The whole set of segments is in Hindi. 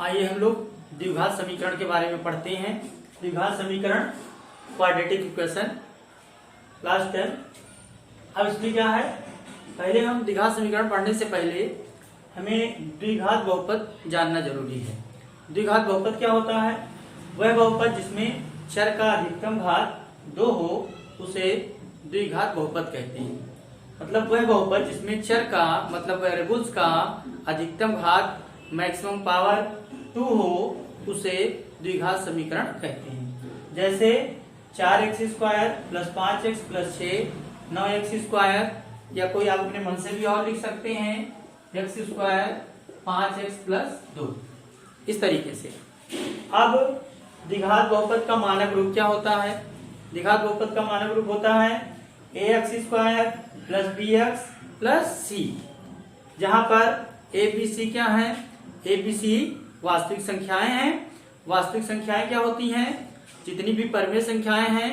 आइए हम लोग द्विघात समीकरण के बारे में पढ़ते हैं। द्विघात समीकरण क्वाड्रेटिक इक्वेशन लास्ट टाइम। अब इसमें क्या है, पहले हम द्विघात समीकरण पढ़ने से पहले हमें द्विघात बहुपद जानना जरूरी है। द्विघात बहुपद क्या होता है? वह बहुपद जिसमें चर का अधिकतम घात 2 हो उसे द्विघात बहुपद कहते हैं। मतलब वह बहुपद जिसमें चर का मतलब वेरिएबल्स का अधिकतम घात मैक्सिमम पावर 2 हो उसे द्विघात समीकरण कहते हैं। जैसे 4x² + 5x + 6 9x², या कोई आप अपने मन से भी और लिख सकते हैं x² 5x + 2, इस तरीके से। अब द्विघात बहुपद का मानक रूप क्या होता है? द्विघात बहुपद का मानक रूप होता है ax² + bx + c, जहां पर a b c क्या है? a b c वास्तविक संख्याएं हैं। वास्तविक संख्याएं क्या होती हैं? जितनी भी परिमेय संख्याएं हैं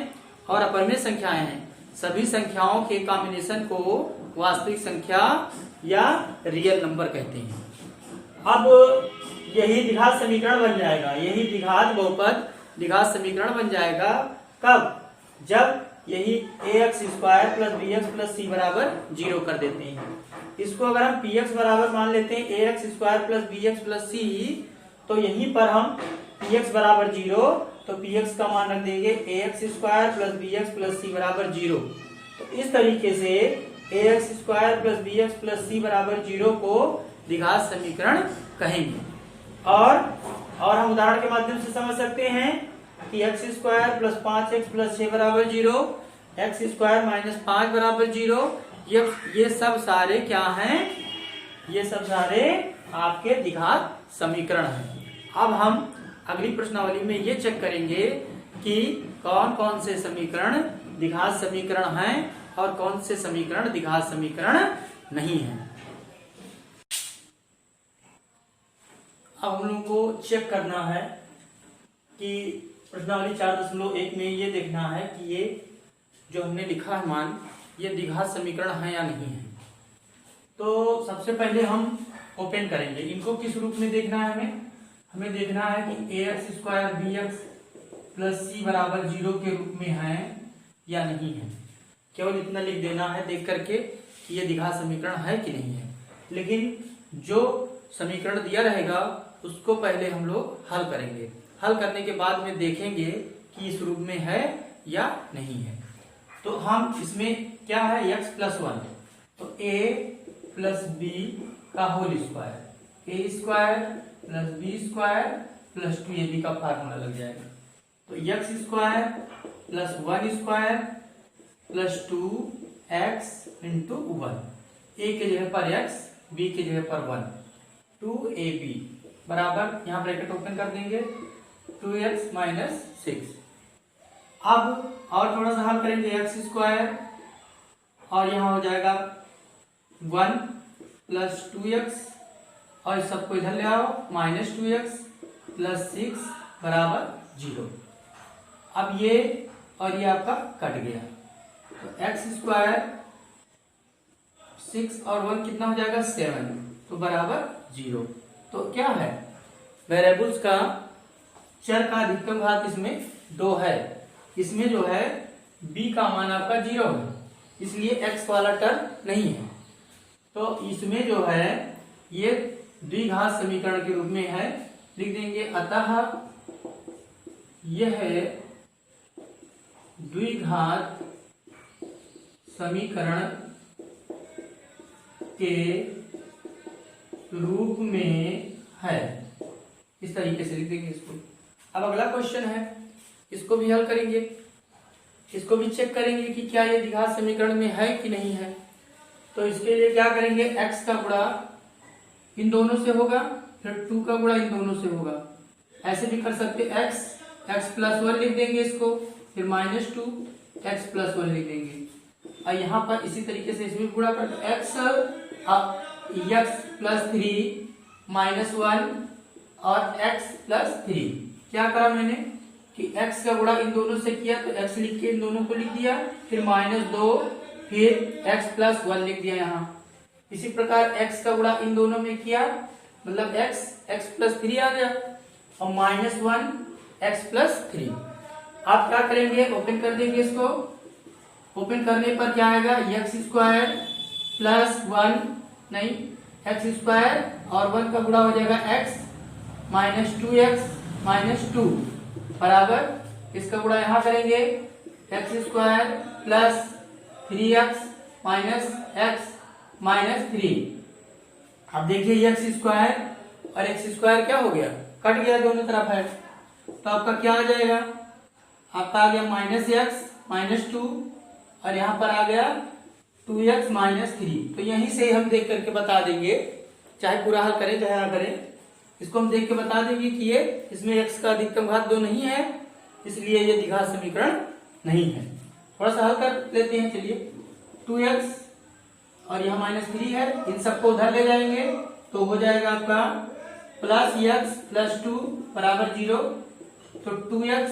और अपरिमेय संख्याएं हैं, सभी संख्याओं के कॉम्बिनेशन को वास्तविक संख्या या रियल नंबर कहते हैं। अब यही द्विघात समीकरण बन जाएगा, यही द्विघात बहुपद द्विघात समीकरण बन जाएगा कब? जब यही ax² + bx + c बराबर 0 कर देते हैं। इसको अगर हम px बराबर मान लेते हैं ax² + bx + c, तो यहीं पर हम px बराबर 0, तो px का मान रख देंगे ax² + bx + c बराबर 0। तो इस तरीके से ax² + bx + c बराबर 0 को द्विघात समीकरण कहेंगे। और हम उदाहरण के माध्यम से समझ सकते हैं कि x² + 5x + 6 बराबर 0, x² - 5 बराबर 0, ये सब सारे क्या हैं? ये सब सारे आपके द्विघात समीकरण हैं। अब हम अगली प्रश्नावली में ये चेक करेंगे कि कौन कौन से समीकरण द्विघात समीकरण हैं और कौन से समीकरण द्विघात समीकरण नहीं हैं। अब हम लोगों को चेक करना है कि प्रश्नावली 4.1 में ये देखना है कि ये जो हमने लिखा है मान, ये द्विघात समीकरण है या नहीं है। तो सबसे पहले हम ओपन करेंगे। इनको किस रूप में देखना है? हमें देखना है कि ax² bx + c बराबर 0 के रूप में है या नहीं है। केवल इतना लिख देना है देख करके कि ये द्विघात समीकरण है कि नहीं है। लेकिन जो समीकरण दिया रहेगा उसको पहले हम लोग हल करेंगे। हल करने के बाद में देखेंगे कि इस रूप में है या नहीं है। तो हम इसमें क्या है, x + 1, तो a + b का whole square, a² + b² + 2ab का फार्मूला लग जाएगा। तो x² + 1² + 2x × 1, a के जगह पर x, b के जगह पर 1, 2ab बराबर, यहाँ ब्रैकेट ओपन कर देंगे, 2x - 6। अब और थोड़ा सा हल करेंगे, x² और यहाँ हो जाएगा 1 + 2x, और इस सबको इधर ले आओ, -2x + 6 बराबर 0। अब ये और ये आपका कट गया, तो x² 6 और 1 कितना हो जाएगा? 7, तो बराबर 0। तो क्या है? वेरिएबल्स का चर का अधिकतम घात इसमें 2 है। इसमें जो है b का मान आपका 0 है, इसलिए x वाला टर्म नहीं है। तो इसमें जो है ये द्विघात समीकरण के रूप में है, लिख देंगे अतः यह द्विघात समीकरण के रूप में है। इस तरीके से लिख देंगे इसको। अब अगला क्वेश्चन है, इसको भी हल करेंगे, इसको भी चेक करेंगे कि क्या ये द्विघात समीकरण में है कि नहीं है। तो इसके लिए क्या करेंगे, x का गुणा इन दोनों से होगा, फिर 2 का गुणा इन दोनों से होगा। ऐसे भी कर सकते, x + 1 लिख देंगे इसको, फिर -2 x + 1 लिख देंगे। और यहाँ पर इसी तरीके से इसमें गुणा करते x + 3 -1 और x + 3। क्या करा मैंने कि x का गुणा इन दोनों से किया, तो x लिख के इन दोनों को लिख दिया, फिर -2, फिर x + 1 लिख दिया यहाँ। इसी प्रकार x का गुणा इन दोनों में किया मतलब x प्लस 3 आ गया, और -1 x प्लस 3। आप क्या करेंगे, ओपन कर देंगे इसको। ओपन करने पर क्या आएगा, x स्क्वायर प्लस 1 नहीं x स्क्वायर और 1 का गुणा हो जाएगा x माइनस 2x माइनस 2 बराबर, इसका गुणा यहाँ करेंगे x square plus 3x minus x minus 3। अब देखिए x स्क्वायर और x स्क्वायर क्या हो गया, कट गया, दोनों तरफ है, तो आपका क्या आ जाएगा, आपका आ गया माइनस x माइनस 2 और यहाँ पर आ गया 2x माइनस 3। तो यहीं से हम देख करके बता देंगे, चाहे पूरा हल करें चाहे ना करें, इसको हम देख के बता देंगे कि ये इसमें x का अधिकतम घात 2 नहीं है, इसलिए ये द्विघात समीकरण नहीं है। थोड़ा सा हल कर लेते हैं, चलिए। 2x और यहाँ माइनस 3 है, इन सबको उधर ले जाएंगे तो हो जाएगा आपका प्लस x प्लस 2 बराबर 0। तो 2x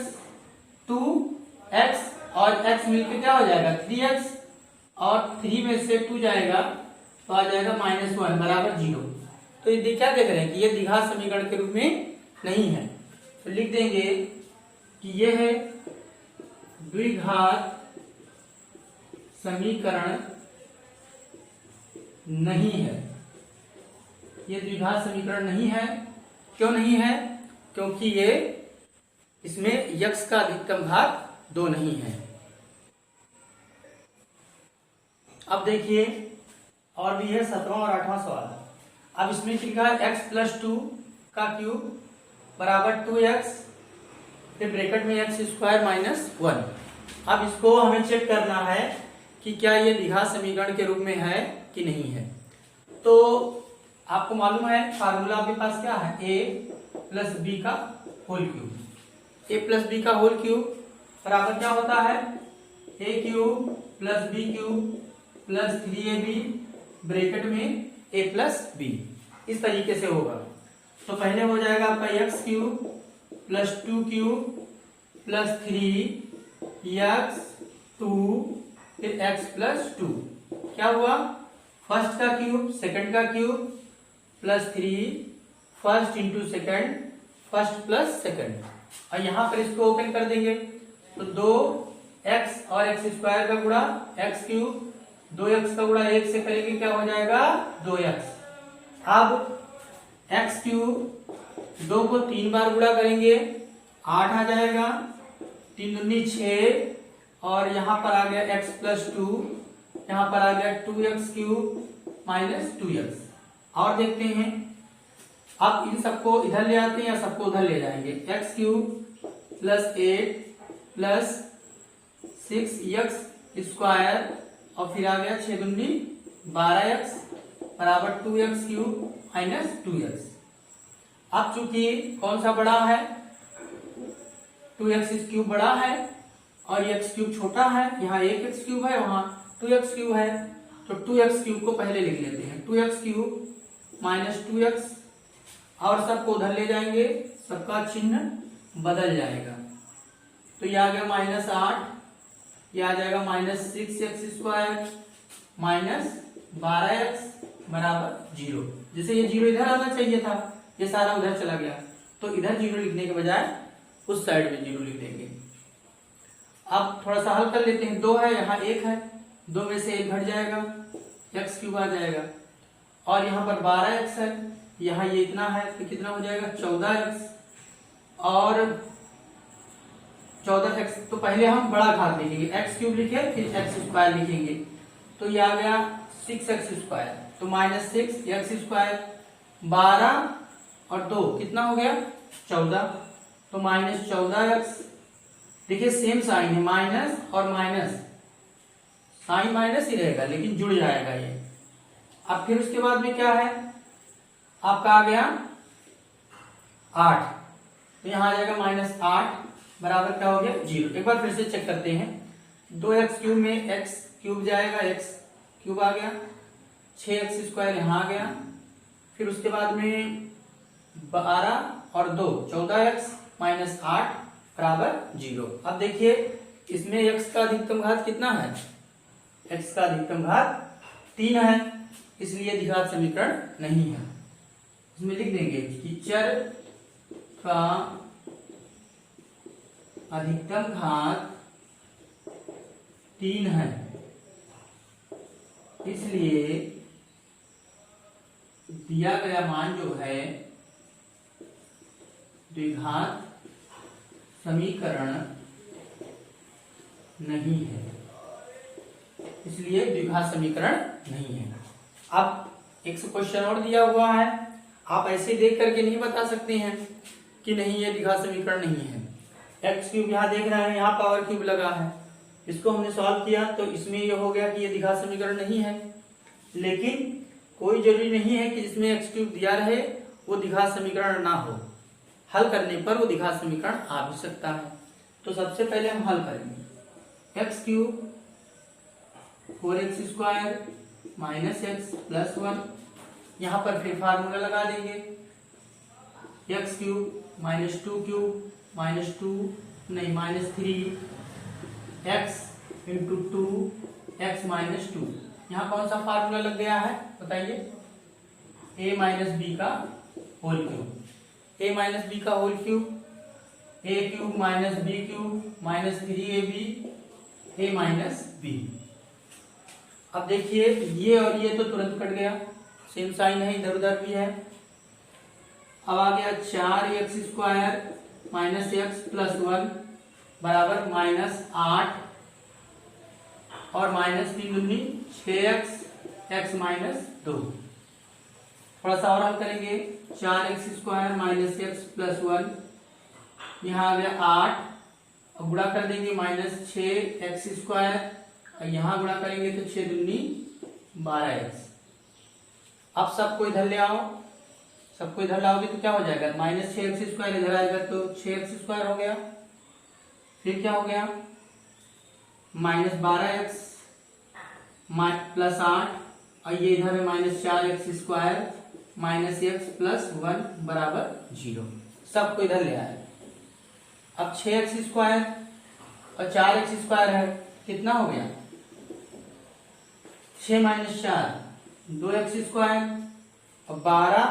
2x और x मिलकर क्या हो जाएगा 3x, और 3 में से 2 जाएगा तो आ जाएगा -1 बराबर 0। तो ये क्या देख रहे हैं कि ये द्विघात समीकरण के रूप में नहीं है, तो लिख देंगे कि ये है द्विघात समीकरण नहीं है। ये द्विघात समीकरण नहीं है। क्यों नहीं है, क्योंकि ये इसमें x का अधिकतम घात 2 नहीं है। अब देखिए और भी है 17वां और 8वां सवाल। अब इसमें लिखा है x प्लस 2 का क्यूब बराबर 2x, फिर ब्रैकेट में x स्क्वायर माइनस 1। अब इसको हमें चेक करना है कि क्या ये द्विघात समीकरण के रूप में है कि नहीं है। तो आपको मालूम है फार्मूला आपके पास क्या है, a प्लस बी का whole cube. a plus B का होल क्यूब बराबर क्या होता है, a cube plus B cube plus 3ab bracket में a प्लस बी। इस तरीके से होगा। तो पहले हो जाएगा आपका x cube plus 2 cube plus 3x 2 फिर x प्लस 2। क्या हुआ, फर्स्ट का क्यूब सेकंड का cube plus 3 first into second first plus second, और यहाँ पर इसको ओपन कर देंगे तो 2x और x स्क्वायर का गुणा x क्यूब 2x का गुणा 1 से करेंगे क्या हो जाएगा 2x। अब x क्यूब 2 को 3 बार गुणा करेंगे 8 आ जाएगा, 3 दूनी 6 और यहाँ पर आ गया x प्लस 2, यहाँ पर आ गया 2x क्यूब माइनस 2x। और देखते हैं, अब इन सबको इधर ले आते हैं या सबको उधर ले जाएंगे। x cube plus 8 plus 6x square और फिर आ गया 6 दूनी 12x बराबर 2x क्यूब माइनस 2x। अब चूंकि कौन सा बड़ा है, 2x क्यूब बड़ा है और x क्यूब छोटा है, यहाँ 1x क्यूब है वहां 2x क्यूब है, तो 2x क्यूब को पहले लिख लेते हैं, 2x क्यूब माइनस 2x, और सबको उधर ले जाएंगे, सबका चिन्ह बदल जाएगा। तो ये आ गया -8, ये आ जाएगा -6x स्क्वायर माइनस 12x बराबर 0। जैसे ये 0 इधर आना चाहिए था, ये सारा उधर चला गया, तो इधर 0 लिखने के बजाय उस साइड में 0 लिख देंगे। अब थोड़ा सा हल कर लेते हैं, 2 है यहाँ 1 है, 2 में से 1 घट जाएगा, x क्यूब आ जाएगा, और यहाँ पर 12x है, यहाँ ये इतना है तो कितना हो जाएगा 14x, और 14x। तो पहले हम बड़ा घात लिखेंगे, x क्यूब लिखे फिर x स्क्वायर लिखेंगे, तो ये आ गया 6x स्क्वायर, तो -6x स्क्वायर 12 और 2 कितना हो गया 14, तो -14x। देखिए सेम साइन है, माइनस और माइनस, साइन माइनस ही रहेगा लेकिन जुड़ जाएगा ये। अब फिर उसके बाद में क्या है, आपका आ गया 8, तो यहाँ आ जाएगा -8 बराबर क्या हो गया 0। एक बार फिर से चेक करते हैं, 2x क्यूब में x क्यूब जाएगा, x क्यूब आ गया, 6x स्क्वायर यहाँ आ गया, फिर उसके बाद में 12 और 2 14x -8 बराबर 0। अब देखिए इसमें x का अधिकतम घात कितना है, x का अधिकतम घात 3 है, इसलिए द्विघात समीकरण नहीं है। इसमें लिख देंगे कि चर का अधिकतम घात 3 है, इसलिए दिया गया मान जो है द्विघात समीकरण नहीं है, इसलिए द्विघात समीकरण नहीं है। अब एक क्वेश्चन और दिया हुआ है, आप ऐसे देख करके नहीं बता सकते हैं कि नहीं ये द्विघात समीकरण नहीं है। एक्स क्यूब यहाँ देख रहे हैं, यहाँ पावर क्यूब लगा है, इसको हमने सॉल्व किया तो इसमें ये हो गया कि ये द्विघात समीकरण नहीं है। लेकिन कोई जरूरी नहीं है कि जिसमें एक्स क्यूब दिया रहे वो द्विघात समीकरण ना हो, हल करने पर वो द्विघात समीकरण आ भी सकता है। तो सबसे पहले हम हल करेंगे x cube 4x² minus x plus 1, यहाँ पर फिर फार्मूला लगा देंगे x cube minus 2 cube minus 3x into 2x minus 2। यहाँ कौन सा फार्मूला लग गया है बताइए, a माइनस बी का whole cube, a minus b का whole cube, a cube minus b cube minus 3ab a minus b. अब देखिए ये और ये तो तुरंत कट गया, सेम साइन है, इधर उधर भी है। अब आ गया 4x² माइनस एक्स प्लस 1 बराबर माइनस 8 और माइनस 3 दूनी 6x x माइनस 2। थोड़ा सा और हल करेंगे 4x² माइनस एक्स प्लस 1, यहाँ आ गया 8 और गुणा कर देंगे माइनस 6x², यहाँ गुणा करेंगे तो 6 दूनी 12x। अब सबको इधर ले आओ, सबको इधर लाओगे तो क्या हो जाएगा, माइनस 6x² इधर आएगा तो 6x² हो गया, फिर क्या हो गया माइनस 12x प्लस 8 और ये इधर है minus 4x² minus x plus 1 बराबर 0। सबको इधर ले आए। अब 6x² और 4x² है, कितना हो गया 6 माइनस 4 2x² और 12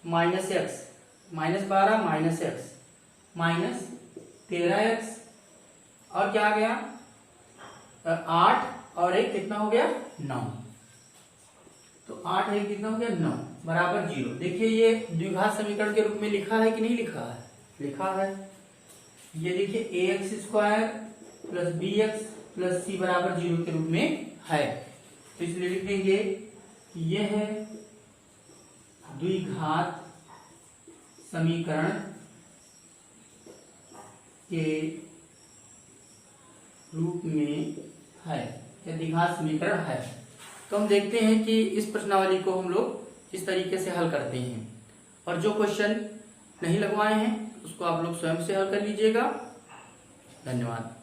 minus x minus 12 minus x minus 13x और क्या आ गया 8 और 1 कितना हो गया 9। तो 8 1 कितना हो गया 9 बराबर 0। देखिए ये द्विघात समीकरण के रूप में लिखा है कि नहीं लिखा है, लिखा है। ये देखिए ax² plus bx plus c बराबर 0 के रूप में है, तो इसलिए लिख देंगे ये है द्विघात समीकरण के रूप में है या द्विघात समीकरण है। तो हम देखते हैं कि इस प्रश्नावली को हम लोग इस तरीके से हल करते हैं, और जो क्वेश्चन नहीं लगवाए हैं उसको आप लोग स्वयं से हल कर लीजिएगा। धन्यवाद।